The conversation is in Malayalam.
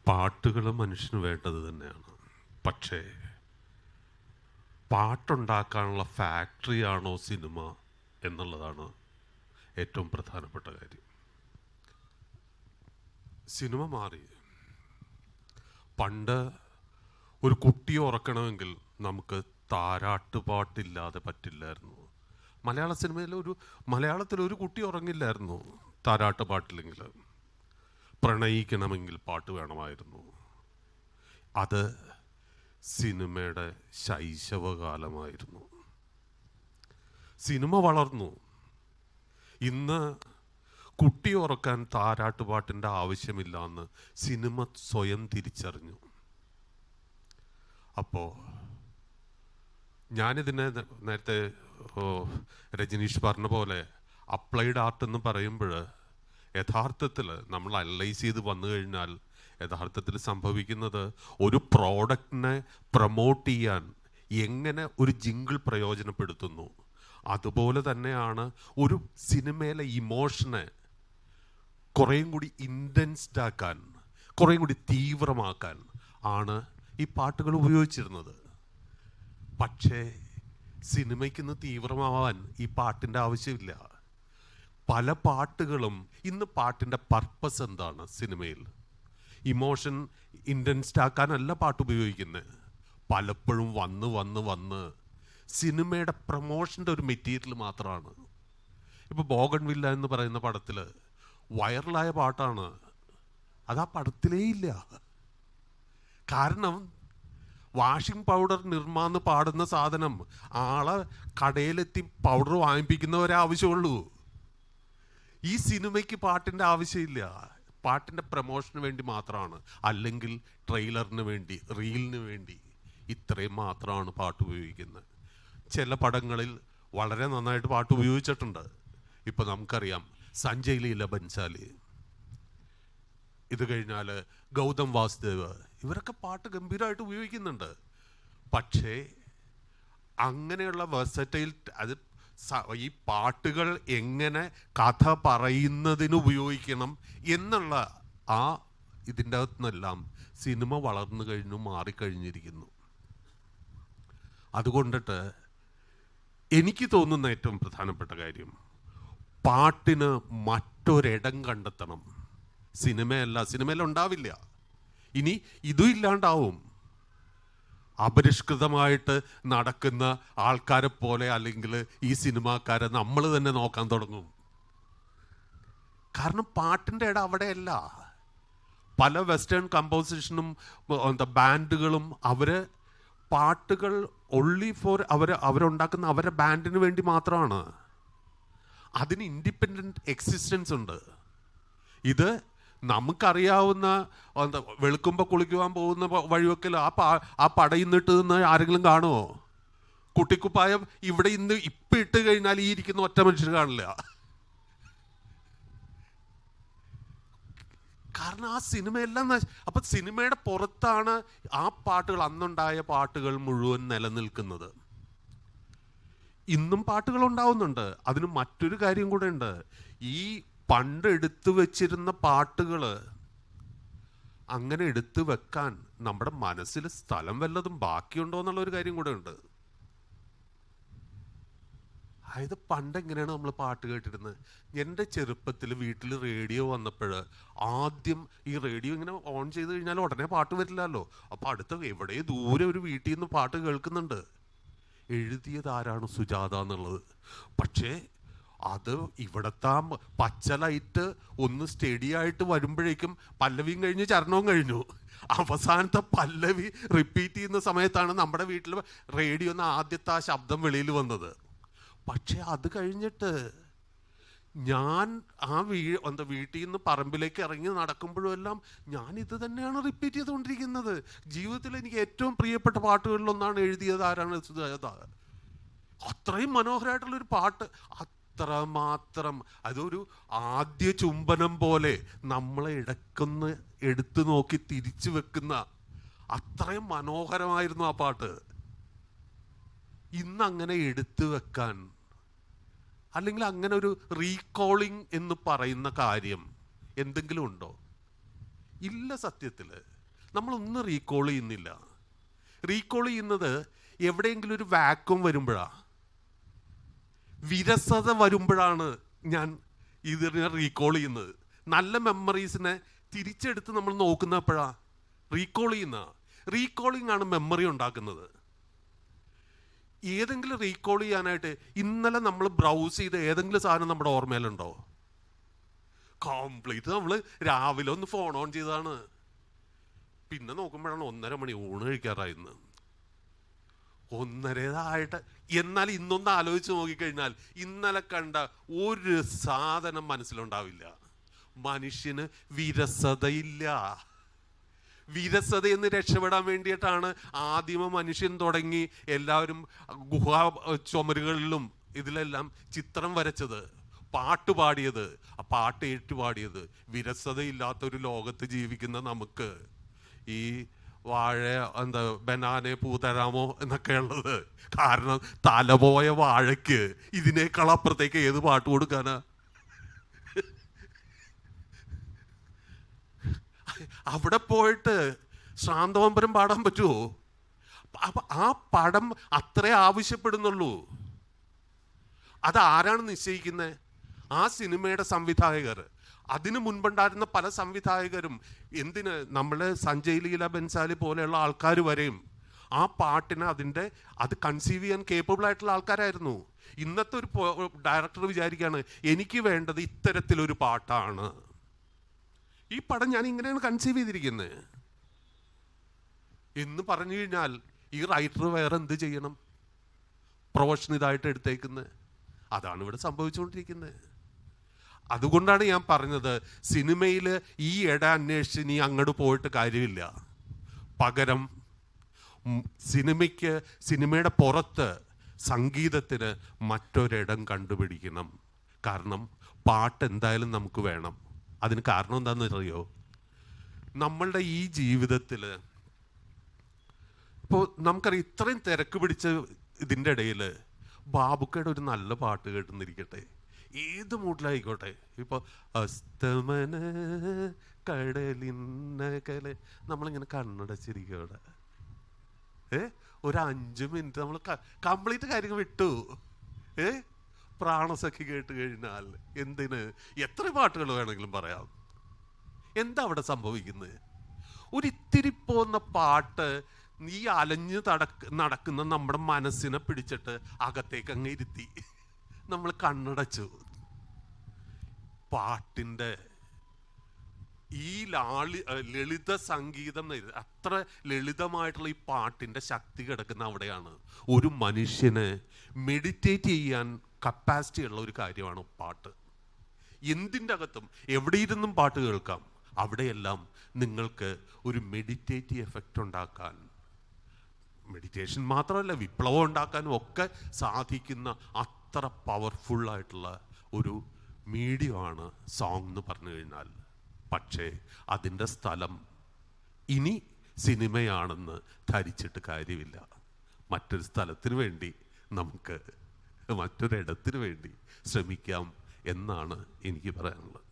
പാട്ടുകൾ മനുഷ്യന് വേണ്ടത് തന്നെയാണ്. പക്ഷേ പാട്ടുണ്ടാക്കാനുള്ള ഫാക്ടറിയാണോ സിനിമ എന്നുള്ളതാണ് ഏറ്റവും പ്രധാനപ്പെട്ട കാര്യം. സിനിമ മാറി. പണ്ട് ഒരു കുട്ടിയെ ഉറക്കണമെങ്കിൽ നമുക്ക് താരാട്ടുപാട്ടില്ലാതെ പറ്റില്ലായിരുന്നു. മലയാളത്തിലൊരു കുട്ടി ഉറങ്ങില്ലായിരുന്നു താരാട്ടുപാട്ടില്ലെങ്കിൽ. പ്രണയിക്കണമെങ്കിൽ പാട്ട് വേണമായിരുന്നു. അത് സിനിമയുടെ ശൈശവകാലമായിരുന്നു. സിനിമ വളർന്നു. ഇന്ന് കുട്ടി ഉറക്കാൻ താരാട്ടുപാട്ടിൻ്റെ ആവശ്യമില്ല എന്ന് സിനിമ സ്വയം തിരിച്ചറിഞ്ഞു. അപ്പോൾ ഞാനിതിനെ നേരത്തെ രജനീഷ് പറഞ്ഞ പോലെ അപ്ലൈഡ് ആർട്ട് എന്ന് പറയുമ്പോൾ യഥാർത്ഥത്തിൽ നമ്മൾ അനലൈസ് ചെയ്ത് വന്നു കഴിഞ്ഞാൽ യഥാർത്ഥത്തിൽ സംഭവിക്കുന്നത് ഒരു പ്രോഡക്റ്റിനെ പ്രൊമോട്ട് ചെയ്യാൻ എങ്ങനെ ഒരു ജിങ്കിൾ പ്രയോജനപ്പെടുത്തുന്നു, അതുപോലെ തന്നെയാണ് ഒരു സിനിമയിലെ ഇമോഷനെ കുറേയും കൂടി ഇൻറ്റൻസ്ഡ് ആക്കാൻ, കുറേയും കൂടി തീവ്രമാക്കാൻ ആണ് ഈ പാട്ടുകൾ ഉപയോഗിച്ചിരുന്നത്. പക്ഷേ സിനിമയ്ക്കിന്ന് തീവ്രമാവാൻ ഈ പാട്ടിൻ്റെ ആവശ്യമില്ല. പല പാട്ടുകളും ഇന്ന് പാട്ടിൻ്റെ പർപ്പസ് എന്താണ്? സിനിമയിൽ ഇമോഷൻ ഇൻറ്റൻസ്ഡ് ആക്കാനല്ല പാട്ട് ഉപയോഗിക്കുന്നത്. പലപ്പോഴും വന്ന് സിനിമയുടെ പ്രൊമോഷൻ്റെ ഒരു മെറ്റീരിയൽ മാത്രമാണ്. ഇപ്പോൾ ബോഗൺവില്ല എന്ന് പറയുന്ന പടത്തിൽ വൈറലായ പാട്ടാണ്. അത് ആ പടത്തിലേ ഇല്ല. കാരണം വാഷിംഗ് പൗഡർ നിർമ്മാന്ന് പാടുന്ന സാധനം ആളെ കടയിലെത്തി പൗഡർ വാങ്ങിപ്പിക്കുന്നവരെ ആവശ്യമുള്ളൂ. ഈ സിനിമയ്ക്ക് പാട്ടിൻ്റെ ആവശ്യമില്ല. പാട്ടിൻ്റെ പ്രൊമോഷന് വേണ്ടി മാത്രമാണ്, അല്ലെങ്കിൽ ട്രെയിലറിന് വേണ്ടി, റീലിന് വേണ്ടി, ഇത്രയും മാത്രമാണ് പാട്ട് ഉപയോഗിക്കുന്നത്. ചില പടങ്ങളിൽ വളരെ നന്നായിട്ട് പാട്ട് ഉപയോഗിച്ചിട്ടുണ്ട്. ഇപ്പം നമുക്കറിയാം സഞ്ജയ് ലീല ബൻസാലി, ഇത് കഴിഞ്ഞാൽ ഗൗതം വാസുദേവ്, ഇവരൊക്കെ പാട്ട് ഗംഭീരമായിട്ട് ഉപയോഗിക്കുന്നുണ്ട്. പക്ഷേ അങ്ങനെയുള്ള വെർസറ്റൈൽ, അത് ഈ പാട്ടുകൾ എങ്ങനെ കഥ പറയുന്നതിന് ഉപയോഗിക്കണം എന്നുള്ള ആ ഇതിൻ്റെ അകത്തുനിന്നെല്ലാം സിനിമ വളർന്നു കഴിഞ്ഞു, മാറിക്കഴിഞ്ഞിരിക്കുന്നു. അതുകൊണ്ടിട്ട് എനിക്ക് തോന്നുന്ന ഏറ്റവും പ്രധാനപ്പെട്ട കാര്യം, പാട്ടിന് മറ്റൊരിടം കണ്ടെത്തണം. സിനിമയിൽ ഉണ്ടാവില്ല. ഇനി ഇതും ഇല്ലാണ്ടാവും. അപരിഷ്കൃതമായിട്ട് നടക്കുന്ന ആൾക്കാരെ പോലെ അല്ലെങ്കിൽ ഈ സിനിമാക്കാരെ നമ്മൾ തന്നെ നോക്കാൻ തുടങ്ങും. കാരണം പാട്ടിൻ്റെ ഇടം അവിടെയല്ല. പല വെസ്റ്റേൺ കമ്പോസിഷനും ബാൻഡുകളും പാട്ടുകൾ ഒൺലി ഫോർ അവരുണ്ടാക്കുന്ന അവരുടെ ബാൻഡിന് വേണ്ടി മാത്രമാണ്. അതിന് ഇൻഡിപെൻഡൻറ്റ് എക്സിസ്റ്റൻസ് ഉണ്ട്. ഇത് നമുക്കറിയാവുന്ന വെളുക്കുമ്പോൾ കുളിക്കുവാൻ പോകുന്ന വഴിവെക്കൽ ആ പടയിന്നിട്ട് നിന്ന് ആരെങ്കിലും കാണുമോ? കുട്ടിക്കുപ്പായം ഇവിടെ ഇപ്പം ഇട്ട് കഴിഞ്ഞാൽ ഈ ഇരിക്കുന്ന ഒറ്റ മനുഷ്യർ കാണില്ല. കാരണം ആ സിനിമയെല്ലാം അപ്പം സിനിമയുടെ പുറത്താണ് ആ പാട്ടുകൾ, അന്നുണ്ടായ പാട്ടുകൾ മുഴുവൻ നിലനിൽക്കുന്നത്. ഇന്നും പാട്ടുകൾ ഉണ്ടാവുന്നുണ്ട്. അതിന് മറ്റൊരു കാര്യം കൂടെ ഉണ്ട്. ഈ പണ്ട് എടുത്തു വെച്ചിരുന്ന പാട്ടുകൾ അങ്ങനെ എടുത്തു വെക്കാൻ നമ്മുടെ മനസ്സിൽ സ്ഥലം വല്ലതും ബാക്കിയുണ്ടോ എന്നുള്ളൊരു കാര്യം കൂടെ ഉണ്ട്. അതായത് പണ്ട് എങ്ങനെയാണ് നമ്മൾ പാട്ട് കേട്ടിരുന്നത്? എൻ്റെ ചെറുപ്പത്തിൽ വീട്ടിൽ റേഡിയോ വന്നപ്പോൾ ആദ്യം ഈ റേഡിയോ ഇങ്ങനെ ഓൺ ചെയ്ത് കഴിഞ്ഞാൽ ഉടനെ പാട്ട് വരില്ലല്ലോ. അപ്പോൾ അടുത്ത എവിടെ ദൂരെ ഒരു വീട്ടിൽ നിന്ന് പാട്ട് കേൾക്കുന്നുണ്ട്. എഴുതിയത് ആരാണ്? സുജാത എന്നുള്ളത്. പക്ഷേ അത് ഇവിടത്തെ പച്ച ലൈറ്റ് ഒന്ന് സ്റ്റഡി ആയിട്ട് വരുമ്പോഴേക്കും പല്ലവിയും കഴിഞ്ഞു, ചരണവും കഴിഞ്ഞു. അവസാനത്തെ പല്ലവി റിപ്പീറ്റ് ചെയ്യുന്ന സമയത്താണ് നമ്മുടെ വീട്ടിൽ റേഡിയോ ആദ്യത്തെ ആ ശബ്ദം വെളിയിൽ വന്നത്. പക്ഷെ അത് കഴിഞ്ഞിട്ട് ഞാൻ വീട്ടിൽ നിന്ന് പറമ്പിലേക്ക് ഇറങ്ങി നടക്കുമ്പോഴും എല്ലാം ഞാൻ ഇത് തന്നെയാണ് റിപ്പീറ്റ് ചെയ്തുകൊണ്ടിരിക്കുന്നത്. ജീവിതത്തിൽ എനിക്ക് ഏറ്റവും പ്രിയപ്പെട്ട പാട്ടുകളിലൊന്നാണ് എഴുതിയത് ആരാണ്? സുജാത. അത്രയും മനോഹരമായിട്ടുള്ളൊരു പാട്ട്, അത്രമാത്രം അതൊരു ആദ്യ ചുംബനം പോലെ നമ്മളെ ഇടക്കൊന്ന് എടുത്തു നോക്കി തിരിച്ചു വെക്കുന്ന അത്രയും മനോഹരമായിരുന്നു ആ പാട്ട്. ഇന്നങ്ങനെ എടുത്തു വെക്കാൻ, അല്ലെങ്കിൽ അങ്ങനെ ഒരു റീകോളിംഗ് എന്ന് പറയുന്ന കാര്യം എന്തെങ്കിലും ഉണ്ടോ? ഇല്ല. സത്യത്തിൽ നമ്മളൊന്നും റീകോൾ ചെയ്യുന്നില്ല. റീകോൾ ചെയ്യുന്നത് എവിടെയെങ്കിലും ഒരു വാക്വം വരുമ്പോഴാണ്, വിരസത വരുമ്പോഴാണ് ഞാൻ ഇതിനെ റീകോൾ ചെയ്യുന്നത്. നല്ല മെമ്മറീസിനെ തിരിച്ചെടുത്ത് നമ്മൾ നോക്കുന്നപ്പോഴാണ് റീകോൾ ചെയ്യുന്ന. റീകോളിംഗ് ആണ് മെമ്മറി ഉണ്ടാക്കുന്നത്. ഏതെങ്കിലും റീകോൾ ചെയ്യാനായിട്ട് ഇന്നലെ നമ്മൾ ബ്രൗസ് ചെയ്ത ഏതെങ്കിലും സാധനം നമ്മുടെ ഓർമ്മയിലുണ്ടോ? കംപ്ലീറ്റ് നമ്മൾ രാവിലെ ഒന്ന് ഫോൺ ഓൺ ചെയ്തതാണ്, പിന്നെ നോക്കുമ്പോഴാണ് 1:30 മണി, ഊണ് കഴിക്കാറായിരുന്നു. 1:30 എന്നാൽ ഇന്നൊന്ന് ആലോചിച്ച് നോക്കിക്കഴിഞ്ഞാൽ ഇന്നലെ കണ്ട ഒരു സാധനം മനസ്സിലുണ്ടാവില്ല. മനുഷ്യന് വിരസതയില്ല. വിരസതയെന്ന് രക്ഷപ്പെടാൻ വേണ്ടിയിട്ടാണ് ആദിമ മനുഷ്യൻ തുടങ്ങി എല്ലാവരും ഗുഹാ ചുമരുകളിലും ഇതിലെല്ലാം ചിത്രം വരച്ചത്, പാട്ട് പാടിയത്, ആ പാട്ട് ഏറ്റുപാടിയത്. വിരസതയില്ലാത്തൊരു ലോകത്ത് ജീവിക്കുന്ന നമുക്ക് ഈ വാഴ ബനാനെ പൂ തരാമോ എന്നൊക്കെ ഉള്ളത് കാരണം തലപോയ വാഴയ്ക്ക് ഇതിനേക്കാൾ അപ്പുറത്തേക്ക് ഏത് പാട്ട് കൊടുക്കാനാ? അവിടെ പോയിട്ട് ശാന്തവമ്പരം പാടാൻ പറ്റുമോ? അപ്പൊ ആ പടം അത്രേ ആവശ്യപ്പെടുന്നുള്ളൂ. അത് ആരാണ് നിശ്ചയിക്കുന്നത്? ആ സിനിമയുടെ സംവിധായകർ. അതിനു മുൻപുണ്ടായിരുന്ന പല സംവിധായകരും, എന്തിന് നമ്മള് സഞ്ജയ് ലീല ബൻസാലി പോലെയുള്ള ആൾക്കാർ വരെയും ആ പാട്ടിനെ അത് കൺസീവ് ചെയ്യാൻ കേപ്പബിൾ ആയിട്ടുള്ള ആൾക്കാരായിരുന്നു. ഇന്നത്തെ ഒരു ഡയറക്ടർ വിചാരിക്കുകയാണ് എനിക്ക് വേണ്ടത് ഇത്തരത്തിലൊരു പാട്ടാണ്, ഈ പടം ഞാൻ ഇങ്ങനെയാണ് കൺസീവ് ചെയ്തിരിക്കുന്നത് എന്ന് പറഞ്ഞു കഴിഞ്ഞാൽ ഈ റൈറ്റർ വേറെ എന്ത് ചെയ്യണം? പ്രൊഫഷൻ ഇതായിട്ട് എടുത്തേക്കുന്നത്. അതാണ് ഇവിടെ സംഭവിച്ചുകൊണ്ടിരിക്കുന്നത്. അതുകൊണ്ടാണ് ഞാൻ പറഞ്ഞത്, സിനിമയിൽ ഈ ഇട അന്വേഷിച്ച് നീ അങ്ങോട്ട് പോയിട്ട് കാര്യമില്ല. പകരം സിനിമയുടെ പുറത്ത് സംഗീതത്തിന് മറ്റൊരിടം കണ്ടുപിടിക്കണം. കാരണം പാട്ട് എന്തായാലും നമുക്ക് വേണം. അതിന് കാരണം എന്താണെന്ന് അറിയോ? നമ്മളുടെ ഈ ജീവിതത്തിൽ ഇപ്പോൾ നമുക്കറിയാം, ഇത്രയും തിരക്ക് പിടിച്ച ഇതിൻ്റെ ഇടയിൽ ബാബുക്കയുടെ ഒരു നല്ല പാട്ട് കേട്ടുന്നിരിക്കട്ടെ, ഏത് മൂഡിലായിക്കോട്ടെ. ഇപ്പോൾ അസ്തമന കടലിന്നകലെ നമ്മളിങ്ങനെ കണ്ണടച്ചിരിക്കും അവിടെ. ഒരു 5 മിനിറ്റ് നമ്മൾ കംപ്ലീറ്റ് കാര്യങ്ങൾ വിട്ടു. പ്രാണസഖി കേട്ട് കഴിഞ്ഞാൽ എന്തിന് എത്ര പാട്ടുകൾ വേണമെങ്കിലും പറയാം. എന്താ അവിടെ സംഭവിക്കുന്നത്? ഒരിത്തിരി പോകുന്ന പാട്ട് നീ അലഞ്ഞു നടക്കുന്ന നമ്മുടെ മനസ്സിനെ പിടിച്ചിട്ട് അകത്തേക്ക് അങ്ങ് ഇരുത്തി നമ്മൾ കണ്ണടച്ചു. പാട്ടിൻ്റെ ഈ ലളിത സംഗീതം, അത്ര ലളിതമായിട്ടുള്ള ഈ പാട്ടിൻ്റെ ശക്തി കിടക്കുന്ന അവിടെയാണ്. ഒരു മനുഷ്യന് മെഡിറ്റേറ്റ് ചെയ്യാൻ കപ്പാസിറ്റി ഉള്ള ഒരു കാര്യമാണ് പാട്ട്. എന്തിൻ്റെ അകത്തും എവിടെ ഇരുന്നും പാട്ട് കേൾക്കാം. അവിടെയെല്ലാം നിങ്ങൾക്ക് ഒരു മെഡിറ്റേറ്റീവ് എഫക്റ്റ് ഉണ്ടാക്കാൻ, മെഡിറ്റേഷൻ മാത്രമല്ല വിപ്ലവം ഉണ്ടാക്കാനും ഒക്കെ സാധിക്കുന്ന അത്ര പവർഫുള്ളായിട്ടുള്ള ഒരു മീഡിയമാണ് സോങ് എന്ന് പറഞ്ഞു കഴിഞ്ഞാൽ. പക്ഷേ അതിൻ്റെ സ്ഥലം ഇനി സിനിമയാണെന്ന് ധരിച്ചിട്ട് കാര്യമില്ല. മറ്റൊരു സ്ഥലത്തിന് വേണ്ടി നമുക്ക് മറ്റൊരിടത്തിന് വേണ്ടി ശ്രമിക്കാം എന്നാണ് എനിക്ക് പറയാനുള്ളത്.